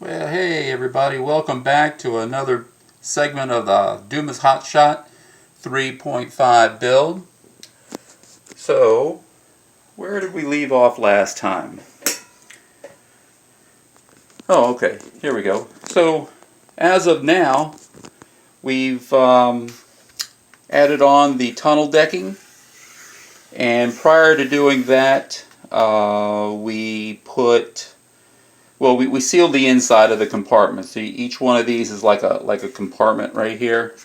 Well, hey everybody, welcome back to another segment of the Dumas Hotshot 3.5 build. So, where did we leave off last time? Oh, okay, here we go. So, as of now, we've added on the tunnel decking, and prior to doing that, we sealed the inside of the compartment. So each one of these is like a compartment right here,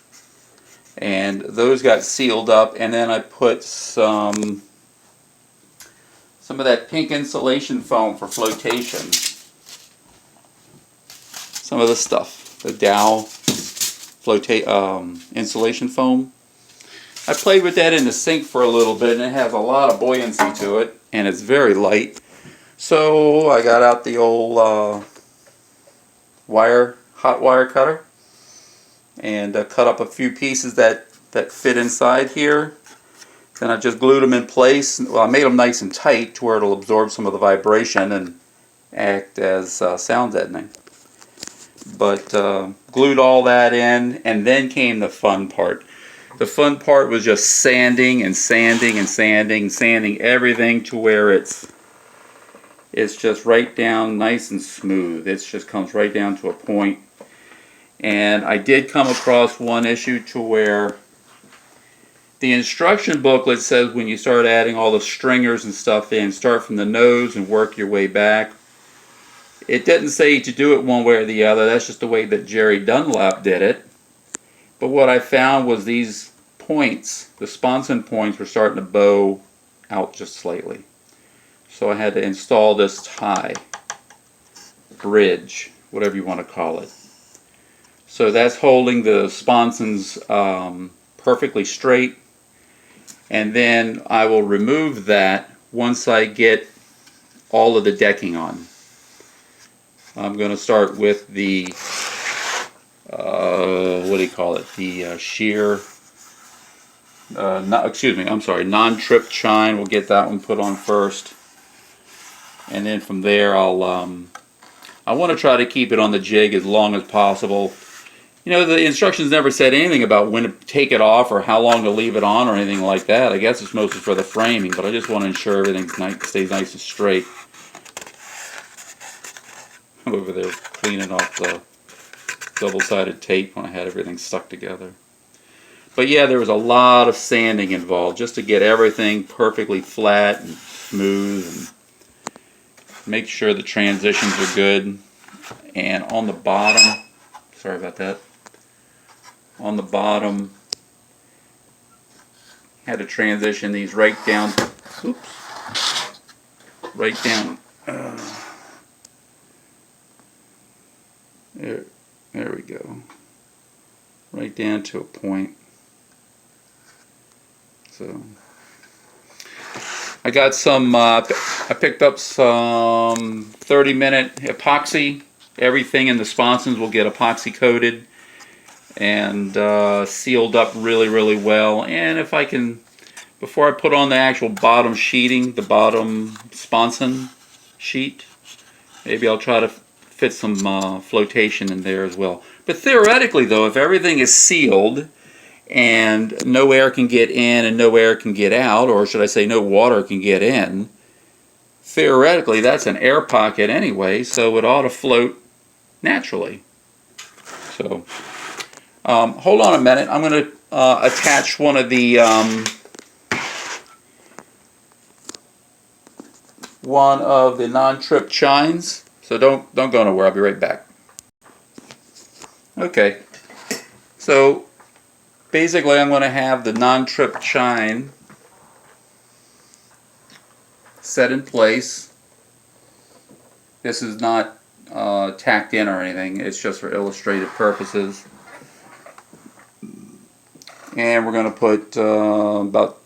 and those got sealed up. And then I put some of that pink insulation foam for flotation. Some of the stuff, the Dow insulation foam. I played with that in the sink for a little bit, and it has a lot of buoyancy to it, and it's very light. So I got out the old hot wire cutter, and cut up a few pieces that fit inside here. Then I just glued them in place. Well, I made them nice and tight to where it'll absorb some of the vibration and act as sound deadening. But glued all that in, and then came the fun part. The fun part was just sanding and sanding and sanding and sanding everything to where it's just right down nice and smooth. It just comes right down to a point. And I did come across one issue to where the instruction booklet says when you start adding all the stringers and stuff in, start from the nose and work your way back. It didn't say to do it one way or the other. That's just the way that Jerry Dunlap did it. But what I found was these points, the sponson points, were starting to bow out just slightly. So I had to install this tie, bridge, whatever you want to call it. So that's holding the sponsons perfectly straight. And then I will remove that once I get all of the decking on. I'm going to start with the, what do you call it, the shear, non-trip chine. We'll get that one put on first. And then from there I want to try to keep it on the jig as long as possible. You know, the instructions never said anything about when to take it off or how long to leave it on or anything like that. I guess it's mostly for the framing, but I just want to ensure everything stays nice and straight. I'm over there cleaning off the double-sided tape when I had everything stuck together. But yeah, there was a lot of sanding involved just to get everything perfectly flat and smooth and make sure the transitions are good. And on the bottom, sorry about that, on the bottom, had to transition these right down, right down, there we go, right down to a point. So I got some, I picked up some 30-minute epoxy. Everything in the sponsons will get epoxy coated and sealed up really, really well. And if I can, before I put on the actual bottom sheeting, the bottom sponson sheet, maybe I'll try to fit some flotation in there as well. But theoretically though, if everything is sealed and no air can get in and no air can get out, or should I say no water can get in, theoretically that's an air pocket anyway, so it ought to float naturally. So hold on a minute, I'm going to attach one of the non-trip chines. So don't go nowhere, I'll be right back. Okay, so basically I'm going to have the non-trip chine set in place. This is not tacked in or anything, it's just for illustrative purposes. And we're going to put about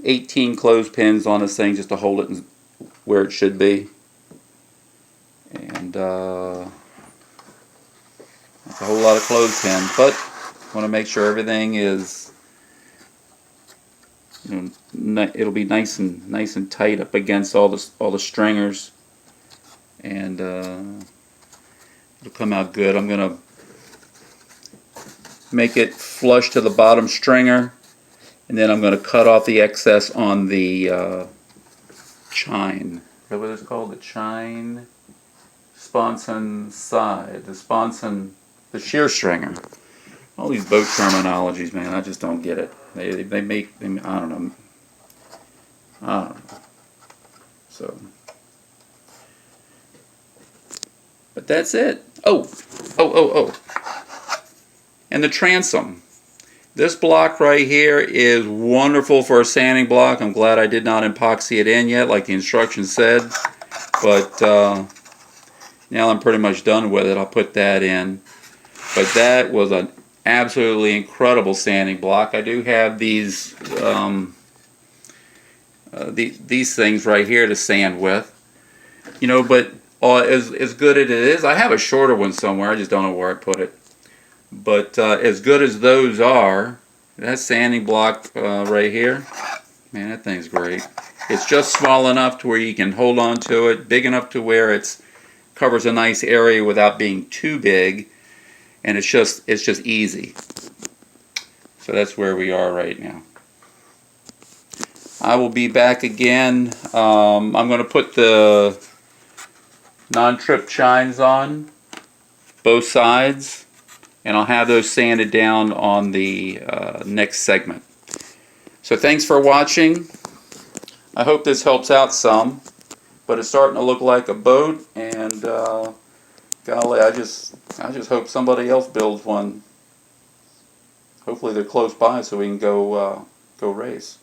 18 clothespins on this thing just to hold it where it should be. And that's a whole lot of clothespins, but I want to make sure everything is, you know, it'll be nice and tight up against all the stringers. And It'll come out good. I'm going to make it flush to the bottom stringer, and then I'm going to cut off the excess on the chine. Is that what it's called? The chine? Sponson side. The shear stringer. All these boat terminologies, man, I just don't get it. They make, I don't know. I don't know. So, but that's it. Oh. And the transom. This block right here is wonderful for a sanding block. I'm glad I did not epoxy it in yet, like the instructions said. But now I'm pretty much done with it. I'll put that in. But that was an absolutely incredible sanding block. I do have these these things right here to sand with. You know, but as good as it is, I have a shorter one somewhere. I just don't know where I put it. But as good as those are, that sanding block right here, man, that thing's great. It's just small enough to where you can hold on to it, big enough to where it covers a nice area without being too big, and it's just easy. So that's where we are right now. I will be back again. I'm going to put the non-trip chines on both sides, and I'll have those sanded down on the next segment. So thanks for watching. I hope this helps out some, but it's starting to look like a boat, and golly, I just hope somebody else builds one. Hopefully they're close by so we can go race.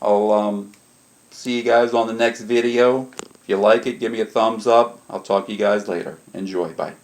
I'll see you guys on the next video. If you like it, give me a thumbs up. I'll talk to you guys later. Enjoy. Bye.